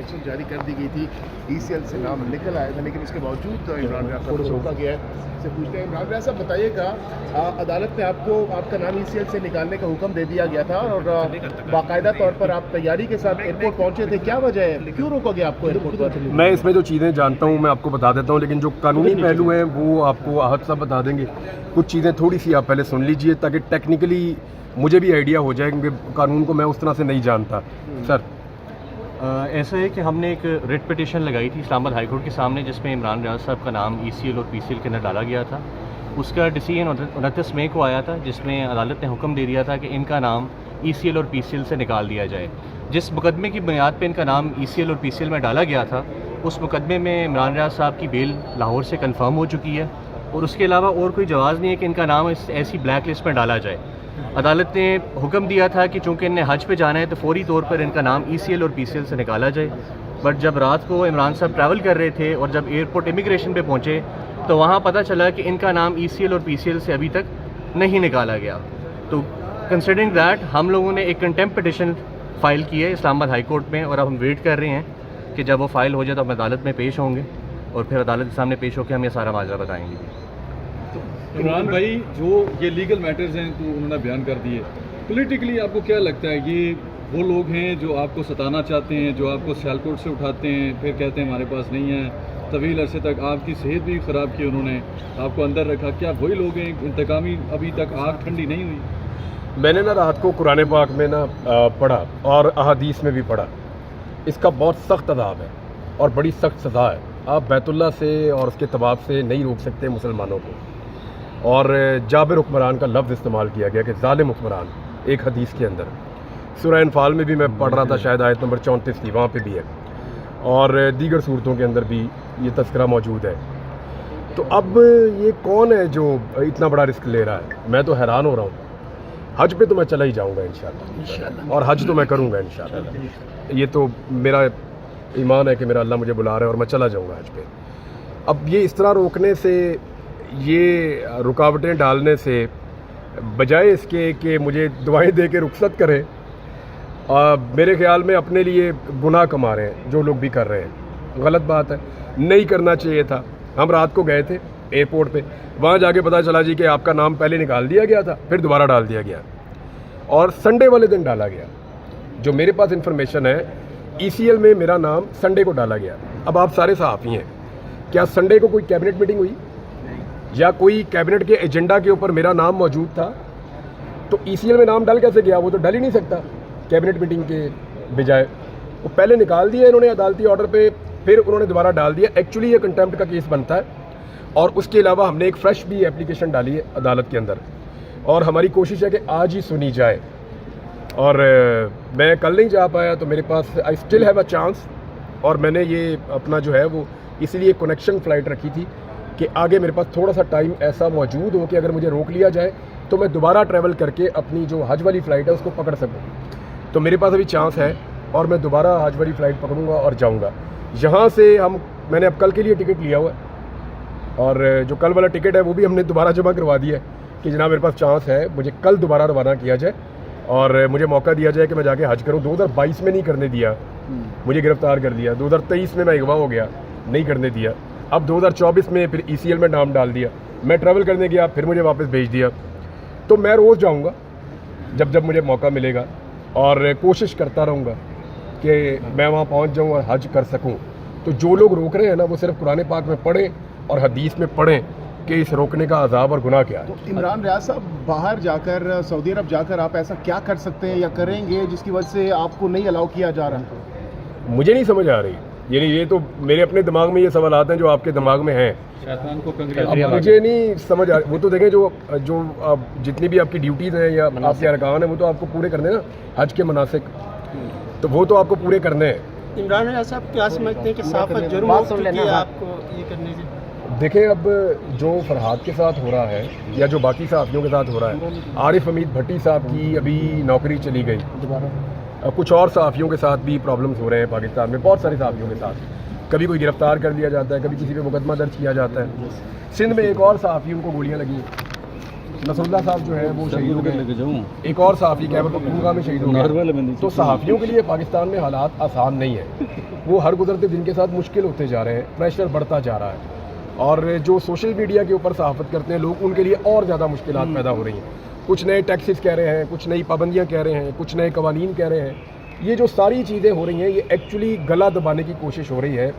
Notification जारी कर दी गई थी, ECL से नाम निकल आया था, लेकिन इसके बावजूद इमरान रियाज साहब को रोका गया है। से पूछते हैं इमरान रियाज साहब, बताइएगा अदालत ने आपको आपका नाम ECL से निकालने का हुक्म दे दिया गया था और बाकायदा तौर पर आप तैयारी के साथ एयरपोर्ट पहुंचे थे, क्या वजह है, क्यों रोका गया आपको एयरपोर्ट पर? मैं इसमें जो चीज़ें जानता हूँ मैं आपको बता देता हूँ, लेकिन जो कानूनी पहलू हैं वो आपको आहत साहब बता देंगे। कुछ चीज़ें थोड़ी सी आप पहले सुन लीजिए ताकि टेक्निकली मुझे भी आइडिया हो जाए, क्योंकि कानून को मैं उस तरह से नहीं जानता। सर ऐसा है कि हमने एक रिट पिटीशन लगाई थी इस्लामाबाद हाई कोर्ट के सामने, जिसमें इमरान रियाज साहब का नाम ECL और PCL के अंदर डाला गया था। उसका डिसीजन 29 मई को आया था, जिसमें अदालत ने हुक्म दे दिया था कि इनका नाम ECL और PCL से निकाल दिया जाए। जिस मुकदमे की बुनियाद पर इनका नाम ECL और PCL में डाला गया था, उस मुकदमे में इमरान रियाज साहब की बेल लाहौर से कन्फर्म हो चुकी है और उसके अलावा और कोई जवाज़ नहीं है कि इनका नाम ऐसी ब्लैक लिस्ट में डाला जाए। अदालत ने हुक्म दिया था कि चूँकि इन्हें हज पे जाना है तो फौरी तौर पर इनका नाम ECL और PCL से निकाला जाए। बट जब रात को इमरान साहब ट्रैवल कर रहे थे और जब एयरपोर्ट इमिग्रेशन पे पहुँचे तो वहाँ पता चला कि इनका नाम ECL और PCL से अभी तक नहीं निकाला गया। तो कंसिडरिंग दैट हम लोगों ने एक कंटेम्प्ट पिटीशन फ़ाइल की है इस्लामाबाद हाई कोर्ट में, और अब हम वेट कर रहे हैं कि जब वो फ़ाइल हो जाए तो हम अदालत में पेश होंगे और फिर अदालत के सामने पेश होकर हम ये सारा माजरा बताएंगे। इमरान भाई, जो ये लीगल मैटर्स हैं तो उन्होंने बयान कर दिए, पॉलिटिकली आपको क्या लगता है ये वो लोग हैं जो आपको सताना चाहते हैं, जो आपको सियालकोट से उठाते हैं फिर कहते हैं हमारे पास नहीं है, तवील अरसे तक आपकी सेहत भी ख़राब की, उन्होंने आपको अंदर रखा, क्या वही लोग हैं? इंतकामी अभी तक आग ठंडी नहीं हुई? मैंने ना रात को कुरान पाक में ना पढ़ा और अहादीस में भी पढ़ा, इसका बहुत सख्त अदाब है और बड़ी सख्त सज़ा है। आप बैतुल्ला से और उसके तवाफ से नहीं रोक सकते मुसलमानों को। और जाबिर हुक्मरान का लफ्ज़ इस्तेमाल किया गया कि ज़ालिम हुक्मरान, एक हदीस के अंदर। सूरह अनफाल में भी मैं पढ़ रहा था, शायद आयत नंबर 34 थी, वहाँ पे भी है, और दीगर सूरतों के अंदर भी ये तज़किरा मौजूद है। तो अब ये कौन है जो इतना बड़ा रिस्क ले रहा है? मैं तो हैरान हो रहा हूँ। हज पे तो मैं चला ही जाऊँगा इंशाअल्लाह, और हज तो मैं करूँगा इंशाअल्लाह। ये तो मेरा ईमान है कि मेरा अल्लाह मुझे बुला रहा है और मैं चला जाऊँगा हज पे। अब ये इस तरह रोकने से, ये रुकावटें डालने से, बजाय इसके कि मुझे दुआएं दे के रुखसत करें, मेरे ख्याल में अपने लिए गुनाह कमा रहे हैं जो लोग भी कर रहे हैं। गलत बात है, नहीं करना चाहिए था। हम रात को गए थे एयरपोर्ट पे, वहाँ जाके पता चला जी कि आपका नाम पहले निकाल दिया गया था, फिर दोबारा डाल दिया गया और संडे वाले दिन डाला गया। जो मेरे पास इन्फॉर्मेशन है, ECL में मेरा नाम संडे को डाला गया। अब आप सारे सहाफ़ी हैं, क्या संडे को कोई कैबिनेट मीटिंग हुई या कोई कैबिनेट के एजेंडा के ऊपर मेरा नाम मौजूद था? तो ECL में नाम डाल कैसे गया? वो तो डाल ही नहीं सकता कैबिनेट मीटिंग के बजाय। वो पहले निकाल दिया इन्होंने अदालती ऑर्डर पे, फिर उन्होंने दोबारा डाल दिया। एक्चुअली ये कंटेम्प्ट का केस बनता है, और उसके अलावा हमने एक फ़्रेश भी एप्लीकेशन डाली है अदालत के अंदर, और हमारी कोशिश है कि आज ही सुनी जाए। और मैं कल नहीं जा पाया तो मेरे पास I still have a chance, और मैंने ये अपना जो है वो इसलिए कनेक्शन फ़्लाइट रखी थी कि आगे मेरे पास थोड़ा सा टाइम ऐसा मौजूद हो कि अगर मुझे रोक लिया जाए तो मैं दोबारा ट्रैवल करके अपनी जो हज वाली फ़्लाइट है उसको पकड़ सकूँ। तो मेरे पास अभी चांस है और मैं दोबारा हज वाली फ़्लाइट पकड़ूंगा और जाऊंगा। यहाँ से मैंने अब कल के लिए टिकट लिया हुआ है, और जो कल वाला टिकट है वो भी हमने दोबारा जमा करवा दिया है कि जनाब मेरे पास चांस है, मुझे कल दोबारा रवाना किया जाए और मुझे मौका दिया जाए कि मैं जाके हज करूँ। 2022 में नहीं करने दिया, मुझे गिरफ़्तार कर दिया। 2023 में मैं अगवा हो गया, नहीं करने दिया। अब 2024 में फिर ECL में नाम डाल दिया, मैं ट्रैवल करने गया, फिर मुझे वापस भेज दिया। तो मैं रोज़ जाऊँगा जब जब मुझे मौका मिलेगा, और कोशिश करता रहूँगा कि मैं वहाँ पहुँच जाऊँ और हज कर सकूँ। तो जो लोग रोक रहे हैं ना, वो सिर्फ कुरान पाक में पढ़ें और हदीस में पढ़ें कि इस रोकने का अजाब और गुनाह क्या है। तो इमरान रियाज साहब, बाहर जाकर सऊदी अरब जाकर आप ऐसा क्या कर सकते हैं या करेंगे जिसकी वजह से आपको नहीं अलाउ किया जा रहा है? मुझे नहीं समझ आ रही, यानी ये तो मेरे अपने दिमाग में ये सवाल हैं जो आपके दिमाग में हैं। शैतान को अब मुझे नहीं समझ आ रही। वो तो देखें जो जितनी भी आपकी ड्यूटीज़ हैं या आपके अरकान हैं वो तो आपको पूरे करने हैं ना, हज के मनासिक, तो वो तो आपको पूरे करने हैं। इमरान रियाज साहब क्या समझते हैं कि साफ़त जरूर हो चुकी है आपको ये करने से? देखें, अब जो फरहाद के साथ हो रहा है या जो बाकी साथियों के साथ हो रहा है, आरिफ हमीद भट्टी साहब की अभी नौकरी चली गई, कुछ और सहाफ़ियों के साथ भी प्रॉब्लम्स हो रहे हैं पाकिस्तान में, बहुत सारे सहाफ़ियों के साथ। कभी कोई गिरफ़्तार कर दिया जाता है, कभी किसी पे मुकदमा दर्ज किया जाता है। सिंध में एक और सहाफ़ी, उनको गोलियां लगी। नसरुल्लाह साहब जो है वो शहीद हो गए, एक और सहाफ़ी खैबर पख्तूनख्वा में शहीद हो गए। तो सहाफ़ियों के लिए पाकिस्तान में हालात आसान नहीं है, वो हर गुजरते दिन के साथ मुश्किल होते जा रहे हैं, प्रेशर बढ़ता जा रहा है, और जो सोशल मीडिया के ऊपर सहाफ़त करते हैं लोग, उनके लिए और ज़्यादा मुश्किलात पैदा हो रही हैं। कुछ नए टैक्सेस कह रहे हैं, कुछ नई पाबंदियाँ कह रहे हैं, कुछ नए कवानीन कह रहे हैं। ये जो सारी चीज़ें हो रही हैं, ये एक्चुअली गला दबाने की कोशिश हो रही है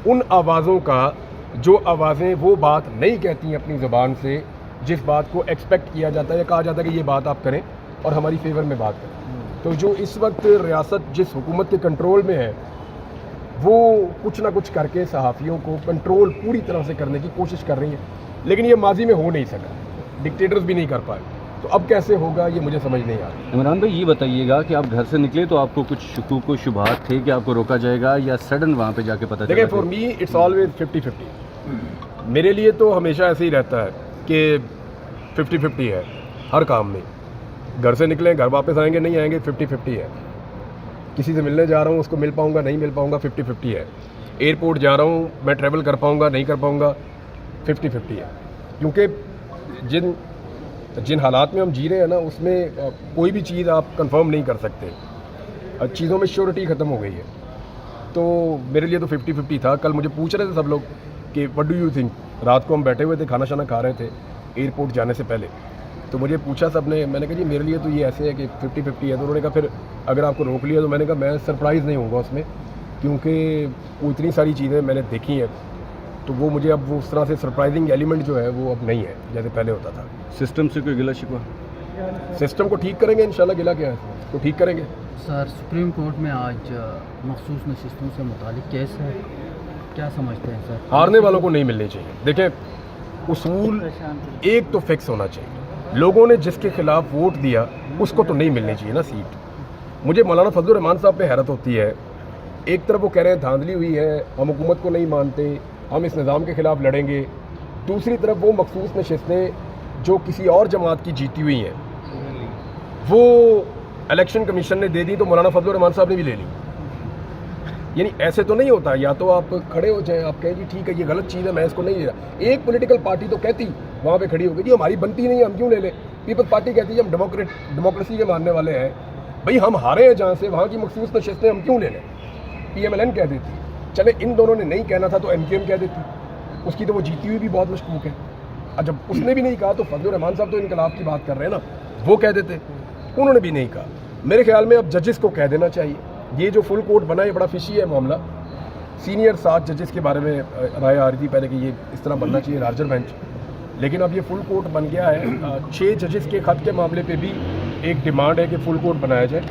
उन आवाज़ों का जो आवाज़ें वो बात नहीं कहती हैं अपनी ज़बान से, जिस बात को एक्सपेक्ट किया जाता है या कहा जाता है कि ये बात आप करें और हमारी फेवर में बात करें। तो जो इस वक्त रियासत जिस हुकूमत के कंट्रोल में है, वो कुछ ना कुछ करके सहाफ़ियों को कंट्रोल पूरी तरह से करने की कोशिश कर रही है, लेकिन ये माजी में हो नहीं सका, डिक्टेटर्स भी नहीं कर पाए, तो अब कैसे होगा ये मुझे समझ नहीं आ रहा। इमरान भाई, ये बताइएगा कि आप घर से निकले तो आपको कुछ शुकूक व शुबहात थे कि आपको रोका जाएगा, या सडन वहाँ पे जाके पता चला? देखिए, फॉर मी इट्स ऑलवेज 50-50। मेरे लिए तो हमेशा ऐसे ही रहता है कि 50-50 है हर काम में। घर से निकलें, घर वापस आएंगे, नहीं आएंगे, 50-50 है। किसी से मिलने जा रहा हूँ, उसको मिल पाऊँगा, नहीं मिल पाऊँगा, 50-50 है। एयरपोर्ट जा रहा हूँ, मैं ट्रैवल कर पाऊँगा, नहीं कर पाऊँगा, 50-50 है। क्योंकि जिन हालात में हम जी रहे हैं ना, उसमें कोई भी चीज़ आप कंफर्म नहीं कर सकते, चीज़ों में श्योरिटी ख़त्म हो गई है। तो मेरे लिए तो 50-50 था। कल मुझे पूछ रहे थे सब लोग कि व्हाट डू यू थिंक, रात को हम बैठे हुए थे, खाना शाना खा रहे थे एयरपोर्ट जाने से पहले, तो मुझे पूछा सब ने, मैंने कहा जी मेरे लिए तो ये ऐसे है कि 50-50 है। तो उन्होंने कहा फिर अगर आपको रोक लिया, तो मैंने कहा मैं सरप्राइज़ नहीं होऊंगा उसमें, क्योंकि वो इतनी सारी चीज़ें मैंने देखी हैं, तो वो मुझे अब वो उस तरह से सरप्राइजिंग एलिमेंट जो है वो अब नहीं है जैसे पहले होता था। सिस्टम से कोई गिला शिकवा? सिस्टम को ठीक करेंगे इंशाल्लाह, गिला क्या है, तो ठीक करेंगे। सर, सुप्रीम कोर्ट में आज मखसूस नशिस्तों से मुतालिक केस है, क्या समझते हैं सर? हारने वालों को नहीं मिलनी चाहिए। देखें, उसूल एक तो फिक्स होना चाहिए, लोगों ने जिसके खिलाफ वोट दिया उसको तो नहीं मिलनी चाहिए ना सीट। मुझे मौलाना फजलुर रहमान साहब पे हैरत होती है, एक तरफ वो कह रहे हैं धांधली हुई है, हम हुकूमत को नहीं मानते, हम इस निज़ाम के ख़िलाफ़ लड़ेंगे, दूसरी तरफ वो मखसूस नशिस्तें जो किसी और जमात की जीती हुई हैं वो इलेक्शन कमीशन ने दे दी, तो मौलाना फजलुर रहमान साहब ने भी ले ली। यानी ऐसे तो नहीं होता, या तो आप खड़े हो जाएं, आप कहें जी ठीक है ये गलत चीज़ है, मैं इसको नहीं ले रहा। एक पॉलिटिकल पार्टी तो कहती वहाँ पे खड़ी हो गई जी हमारी बनती नहीं है, हम क्यों ले लें। पीपल्स पार्टी कहती है हम डेमोक्रेसी के मानने वाले हैं, भाई हम हारे हैं जहाँ से, वहाँ की मखसूस नशिस्तें हम क्यों ले लें। PMLN कह देती, चले इन दोनों ने नहीं कहना था तो MQM कह देती, उसकी तो वो जीती हुई भी बहुत मशकूक है। और जब उसने भी नहीं कहा तो फजलुर रहमान साहब तो इनकलाब की बात कर रहे हैं ना, वो कह देते, उन्होंने भी नहीं कहा। मेरे ख्याल में अब जजेस को कह देना चाहिए, ये जो फुल कोर्ट बना है बड़ा फिशी है मामला। सीनियर 7 जजेस के बारे में राय आ रही थी पहले कि ये इस तरह बनना चाहिए लार्जर बेंच, लेकिन अब ये फुल कोर्ट बन गया है। 6 जजेस के खत के मामले पे भी एक डिमांड है कि फुल कोर्ट बनाया जाए,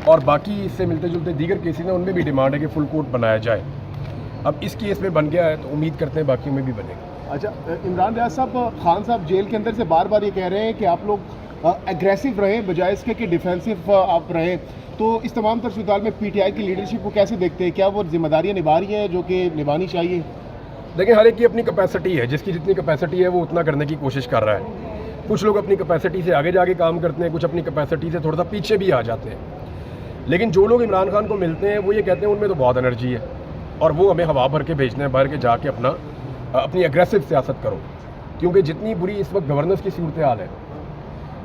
और बाकी इससे मिलते जुलते दीगर केसेस हैं उनमें भी डिमांड है कि फुल कोर्ट बनाया जाए। अब इस केस में बन गया है तो उम्मीद करते हैं बाकी में भी बनेगा। अच्छा, इमरान रियाज साहब, खान साहब जेल के अंदर से बार बार ये कह रहे हैं कि आप लोग एग्रेसिव रहें बजाय इसके कि डिफेंसिव आप रहें, तो इस तमाम तर सूरत में PTI की लीडरशिप को कैसे देखते हैं, क्या वो जिम्मेदारियाँ निभा रही है जो कि निभानी चाहिए? देखिए, हर एक की अपनी कैपेसिटी है, जिसकी जितनी कैपेसिटी है वो उतना करने की कोशिश कर रहा है। कुछ लोग अपनी कैपेसिटी से आगे जाके काम करते हैं, कुछ अपनी कैपेसिटी से थोड़ा सा पीछे भी आ जाते हैं। लेकिन जो लोग इमरान खान को मिलते हैं वो ये कहते हैं उनमें तो बहुत एनर्जी है और वो हमें हवा भर के भेजते हैं, भर के जाके अपनी एग्रेसिव सियासत करो। क्योंकि जितनी बुरी इस वक्त गवर्नेंस की सूरत हाल है,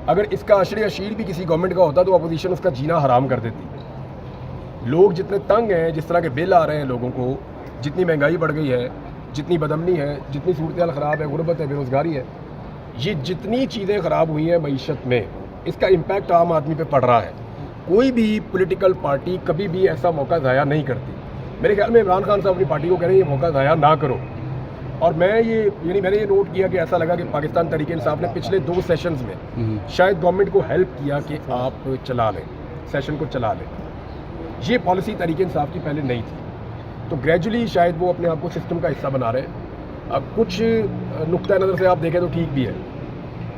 अगर इसका अशर अशीर भी किसी गवर्नमेंट का होता तो अपोजिशन उसका जीना हराम कर देती। लोग जितने तंग हैं, जिस तरह के बिल आ रहे हैं लोगों को, जितनी महंगाई बढ़ गई है, जितनी बदअमनी है, जितनी सूरत हाल ख़राब है, गुर्बत है, बेरोज़गारी है, ये जितनी चीज़ें ख़राब हुई हैं मईशत में, इसका इम्पैक्ट आम आदमी पे पड़ रहा है। कोई भी पॉलिटिकल पार्टी कभी भी ऐसा मौका ज़ाया नहीं करती। मेरे ख्याल में इमरान खान साहब अपनी पार्टी को कह रहे हैं ये मौका ज़ाया ना करो। और मैंने ये नोट किया कि ऐसा लगा कि पाकिस्तान तहरीक इंसाफ ने पिछले 2 सेशंस में शायद गवर्नमेंट को हेल्प किया कि आप चला लें, सेशन को चला लें। ये पॉलिसी तहरीक इंसाफ की पहले नहीं थी, तो ग्रेजुअली शायद वो अपने आप को सिस्टम का हिस्सा बना रहे हैं। अब कुछ नुक्ता नज़र से आप देखें तो ठीक भी है,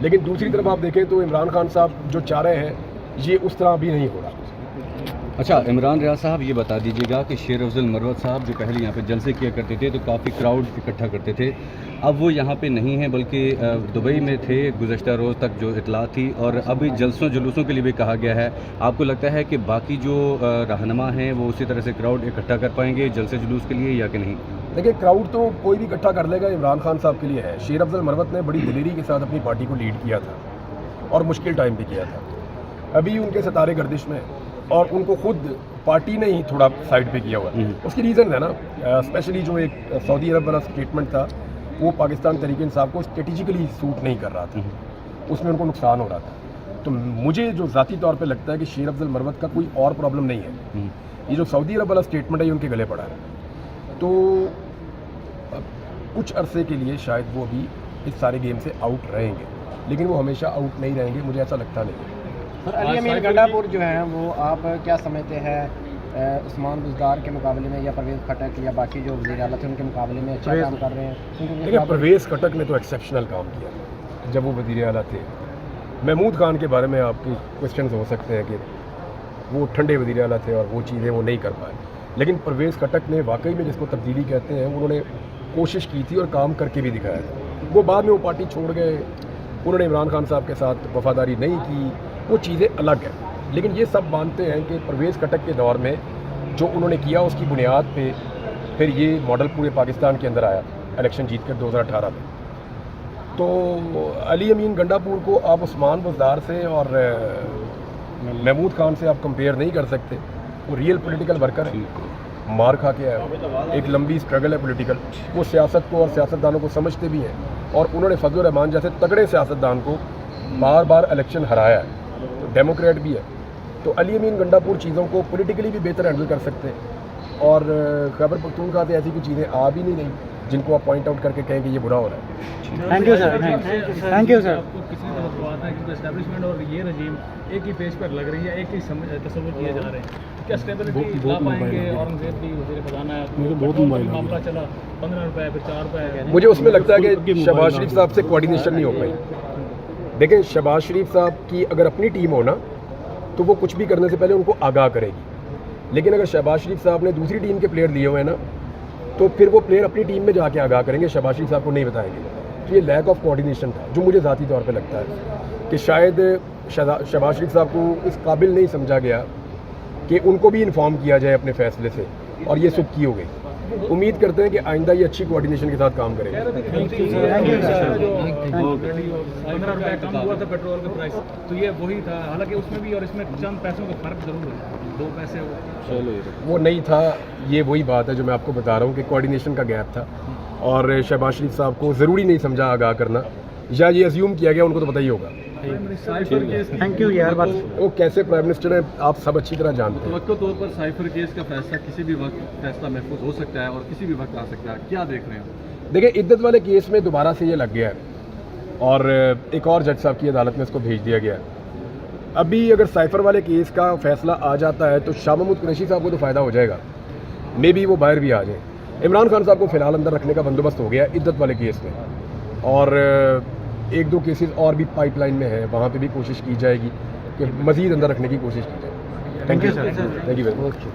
लेकिन दूसरी तरफ आप देखें तो इमरान खान साहब जो चाह रहे हैं ये उस तरह भी नहीं हो रहा। اچھا عمران ریاض صاحب یہ بتا دیجیے گا کہ شیر افضل مروت صاحب جو پہلے یہاں پہ جلسے کیا کرتے تھے تو کافی کراؤڈ اکٹھا کرتے تھے، اب وہ یہاں پہ نہیں ہیں بلکہ دبئی میں تھے گزشتہ روز تک جو اطلاع تھی، اور ابھی جلسوں جلوسوں کے لیے بھی کہا گیا ہے. آپ کو لگتا ہے کہ باقی جو رہنما ہیں وہ اسی طرح سے کراؤڈ اکٹھا کر پائیں گے جلسے جلوس کے لیے یا کہ نہیں؟ دیکھیں کراؤڈ تو کوئی بھی اکٹھا کر لے گا، عمران خان صاحب کے لیے ہے. شیر افضل مروت نے بڑی دلیری کے ساتھ اپنی پارٹی کو لیڈ کیا تھا اور مشکل ٹائم بھی کیا تھا. ابھی ان کے ستارے گردش میں اور ان کو خود پارٹی نے ہی تھوڑا سائڈ پہ کیا ہوا ہے. اس کی ریزن ہے نا، اسپیشلی جو ایک سعودی عرب والا اسٹیٹمنٹ تھا وہ پاکستان تحریک انصاف کو اسٹریٹجیکلی سوٹ نہیں کر رہا تھا، اس میں ان کو نقصان ہو رہا تھا. تو مجھے جو ذاتی طور پہ لگتا ہے کہ شیر افضل مروت کا کوئی اور پرابلم نہیں ہے، یہ جو سعودی عرب والا اسٹیٹمنٹ ہے یہ ان کے گلے پڑا ہے. تو کچھ عرصے کے لیے شاید وہ بھی اس سارے گیم سے آؤٹ رہیں گے، لیکن وہ ہمیشہ آؤٹ نہیں رہیں گے، مجھے ایسا لگتا نہیں. سر علی امین گنڈا پور جو ہیں وہ آپ کیا سمجھتے ہیں عثمان بزدار کے مقابلے میں، یا پرویز خٹک یا باقی جو وزیر اعلیٰ تھے ان کے مقابلے میں اچھا کام کر رہے ہیں؟ دیکھیں پرویز خٹک نے تو ایکسیپشنل کام کیا جب وہ وزیر اعلیٰ تھے. محمود خان کے بارے میں آپ کی کوشچنز ہو سکتے ہیں کہ وہ ٹھنڈے وزیر اعلیٰ تھے اور وہ چیزیں وہ نہیں کر پائے، لیکن پرویز خٹک نے واقعی میں جس کو تبدیلی کہتے ہیں انہوں نے کوشش کی تھی اور کام کر کے بھی دکھایا تھا. وہ بعد میں وہ پارٹی چھوڑ گئے، انہوں نے عمران خان صاحب کے ساتھ وفاداری نہیں کی، وہ چیزیں الگ ہیں. لیکن یہ سب مانتے ہیں کہ پرویز خٹک کے دور میں جو انہوں نے کیا اس کی بنیاد پہ پھر یہ ماڈل پورے پاکستان کے اندر آیا الیکشن جیت کر 2018 میں. تو علی امین گنڈا پور کو آپ عثمان بزدار سے اور محمود خان سے آپ کمپیئر نہیں کر سکتے. وہ ریئل پولیٹیکل ورکر ہے، مار کھا کے آیا، ایک لمبی اسٹرگل ہے پولیٹیکل. وہ سیاست کو اور سیاستدانوں کو سمجھتے بھی ہیں، اور انہوں نے فضل الرحمان جیسے تگڑے سیاستدان کو بار بار الیکشن ہرایا ہے، تو ڈیموکریٹ بھی ہے. تو علی امین گنڈا پور چیزوں کو پولیٹیکلی بھی بہتر ہینڈل کر سکتے ہیں، اور خیبر پختونخوا سے ایسی کوئی چیزیں آ بھی نہیں رہی جن کو آپ پوائنٹ آؤٹ کر کے کہیں کہ یہ برا ہو رہا ہے. Thank you sir. Thank you sir. آپ کو کسی طرح بات ہے کہ اسٹیبلشمنٹ اور یہ رجیم ایک ہی پیج پر لگ رہی ہے، ایک ہی تصور کیے جا رہے ہیں. کیا اسٹیبلٹی لا پائیں گے؟ اورنگزیب بھی وزیر خزانہ ہے، معاملہ چلا 15 روپے پھر 4 روپے. مجھے اس میں لگتا ہے کہ شہباز شریف صاحب سے کوارڈینیشن نہیں ہو پائی. دیکھیں شہباز شریف صاحب کی اگر اپنی ٹیم ہو نا تو وہ کچھ بھی کرنے سے پہلے ان کو آگاہ کرے گی، لیکن اگر شہباز شریف صاحب نے دوسری ٹیم کے پلیئر لیے ہوئے ہیں نا تو پھر وہ پلیئر اپنی ٹیم میں جا کے آگاہ کریں گے، شہباز شریف صاحب کو نہیں بتائیں گے. تو یہ لیک آف کوارڈینیشن تھا جو مجھے ذاتی طور پہ لگتا ہے کہ شاید شہباز شریف صاحب کو اس قابل نہیں سمجھا گیا کہ ان کو بھی انفارم کیا جائے اپنے فیصلے سے، اور یہ سب کی ہو گئی. امید کرتے ہیں کہ آئندہ یہ اچھی کوارڈینیشن کے ساتھ کام کرے گا. 15 روپے کم ہوا تھا پیٹرول کا پرائس، تو یہ وہی تھا، حالانکہ اس میں بھی اور اس میں چند پیسوں کا فرق ضرور ہے، 2 پیسے وہ نہیں تھا. یہ وہی بات ہے جو میں آپ کو بتا رہا ہوں کہ کوارڈینیشن کا گیپ تھا، اور شہباز شریف صاحب کو ضروری نہیں سمجھا آگاہ کرنا، یا یہ ازیوم کیا گیا، ان کو تو پتہ ہی ہوگا. تھینک یو یار. بس وہ کیسے پرائم منسٹر ہیں آپ سب اچھی طرح جانتے ہیں. متوقع طور پر سائفر کیس کا فیصلہ کسی بھی وقت فیصلہ محفوظ ہو سکتا ہے اور کسی بھی وقت آ سکتا ہے، کیا دیکھ رہے ہیں؟ دیکھیں عدت والے کیس میں دوبارہ سے یہ لگ گیا ہے، اور ایک اور جج صاحب کی عدالت میں اس کو بھیج دیا گیا ہے. ابھی اگر سائفر والے کیس کا فیصلہ آ جاتا ہے تو شاہ محمود قریشی صاحب کو تو فائدہ ہو جائے گا، مے بی وہ باہر بھی آ جائیں. عمران خان صاحب کو فی الحال اندر رکھنے کا بندوبست ہو گیا عدت والے کیس میں، اور 1-2 کیسز اور بھی پائپ لائن میں ہیں، وہاں پہ بھی کوشش کی جائے گی کہ مزید اندر رکھنے کی کوشش کی جائے. Thank you sir. Thank you very much.